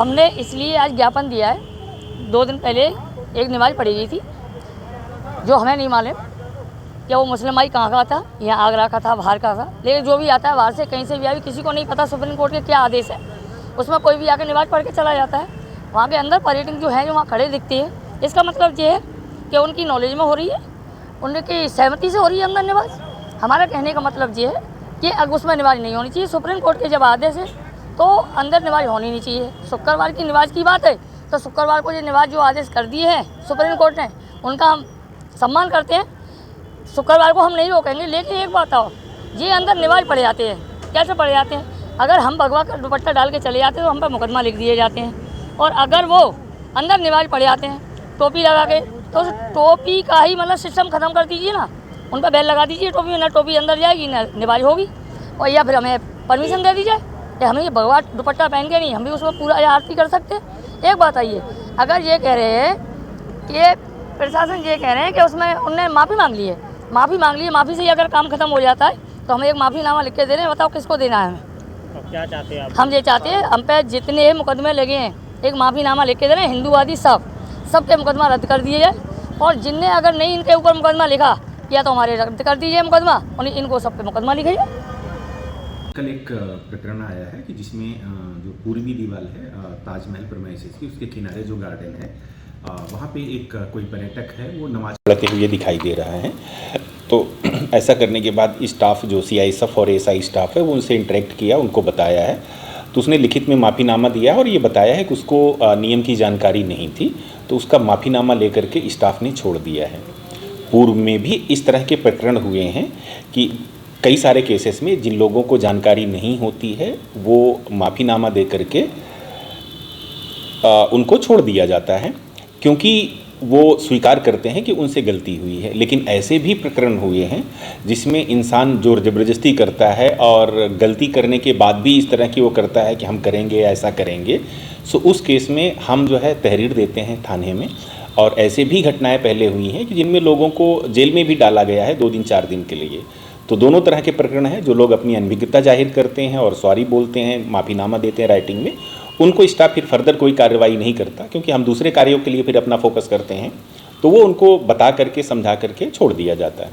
हमने इसलिए आज ज्ञापन दिया है, 2 दिन पहले एक नमाज़ पढ़ी गई थी जो हमें नहीं मालूम कि वो मुस्लिम भाई कहाँ का था, यहाँ आगरा का था, बाहर का था, लेकिन जो भी आता है बाहर से कहीं से भी आए, किसी को नहीं पता सुप्रीम कोर्ट के क्या आदेश है। उसमें कोई भी आकर नमाज़ पढ़ के चला जाता है। वहाँ के अंदर पर्यटक जो है जो वहाँ खड़े दिखते हैं, इसका मतलब ये है कि उनकी नॉलेज में हो रही है, उनकी सहमति से हो रही है अंदर नमाज़। हमारा कहने का मतलब ये है कि अगर उसमें नमाज़ नहीं होनी चाहिए। सुप्रीम कोर्ट के जब आदेश है तो अंदर नमाज़ होनी नहीं चाहिए। शुक्रवार की नमाज़ की बात है तो शुक्रवार को ये नमाज़ जो आदेश कर दिए हैं सुप्रीम कोर्ट ने, उनका हम सम्मान करते हैं। शुक्रवार को हम नहीं रोकेंगे, लेकिन एक बात आओ, ये अंदर नमाज़ पढ़े जाते हैं, कैसे पढ़े जाते हैं? अगर हम भगवा का दुपट्टा डाल के चले जाते हैं तो हम पर मुकदमा लिख दिए जाते हैं, और अगर वो अंदर नमाज़ पढ़े जाते हैं टोपी लगा के, तो उस टोपी का ही मतलब सिस्टम ख़त्म कर दीजिए ना, उन पर बैल लगा दीजिए टोपी में, ना टोपी अंदर जाएगी ना नमाज़ होगी। और या फिर हमें परमिशन दे दीजिए कि हमें ये भगवा दुपट्टा पहन के नहीं, हम भी उसमें पूरा आरती कर सकते हैं। एक बात आइए, अगर ये कह रहे हैं कि प्रशासन ये कह रहे हैं कि उसमें उनने माफ़ी मांग ली है, माफ़ी मांग ली है, माफ़ी से ही अगर काम खत्म हो जाता है तो हमें एक माफ़ीनामा लिख के दे रहे हैं, बताओ किसको देना है हमें? तो क्या चाहते हैं आप? हम ये चाहते हैं, हम पे जितने मुकदमे लगे हैं एक माफ़ीनामा लिख के दे रहे हैं, हिंदूवादी सबके मुकदमा रद्द कर दिए जाए, और जिनने अगर नहीं इनके ऊपर मुकदमा लिखा या तो हमारे रद्द कर दीजिए मुकदमा, और इनको सब पे मुकदमा लिखिए। कल एक प्रकरण आया है कि जिसमें जो पूर्वी दीवार है ताजमहल प्रीमाइसेस की, उसके किनारे जो गार्डन है वहाँ पे एक कोई पर्यटक है वो नमाज पढ़ते हुए दिखाई दे रहा है। तो ऐसा करने के बाद स्टाफ जो CISF और SI स्टाफ है वो उनसे इंटरेक्ट किया, उनको बताया है, तो उसने लिखित में माफ़ीनामा दिया और ये बताया है कि उसको नियम की जानकारी नहीं थी, तो उसका माफ़ीनामा लेकर के स्टाफ ने छोड़ दिया है। पूर्व में भी इस तरह के प्रकरण हुए हैं कि कई सारे केसेस में जिन लोगों को जानकारी नहीं होती है वो माफ़ीनामा दे करके उनको छोड़ दिया जाता है, क्योंकि वो स्वीकार करते हैं कि उनसे गलती हुई है। लेकिन ऐसे भी प्रकरण हुए हैं जिसमें इंसान जोर ज़बरदस्ती करता है और गलती करने के बाद भी इस तरह की वो करता है कि हम करेंगे, ऐसा करेंगे। सो उस केस में हम जो है तहरीर देते हैं थाने में, और ऐसे भी घटनाएं पहले हुई हैं कि जिनमें लोगों को जेल में भी डाला गया है 2 दिन 4 दिन के लिए। तो दोनों तरह के प्रकरण हैं, जो लोग अपनी अनभिज्ञता जाहिर करते हैं और सॉरी बोलते हैं, माफ़ीनामा देते हैं राइटिंग में, उनको स्टाफ फिर फर्दर कोई कार्रवाई नहीं करता, क्योंकि हम दूसरे कार्यों के लिए फिर अपना फोकस करते हैं, तो वो उनको बता करके समझा करके छोड़ दिया जाता है।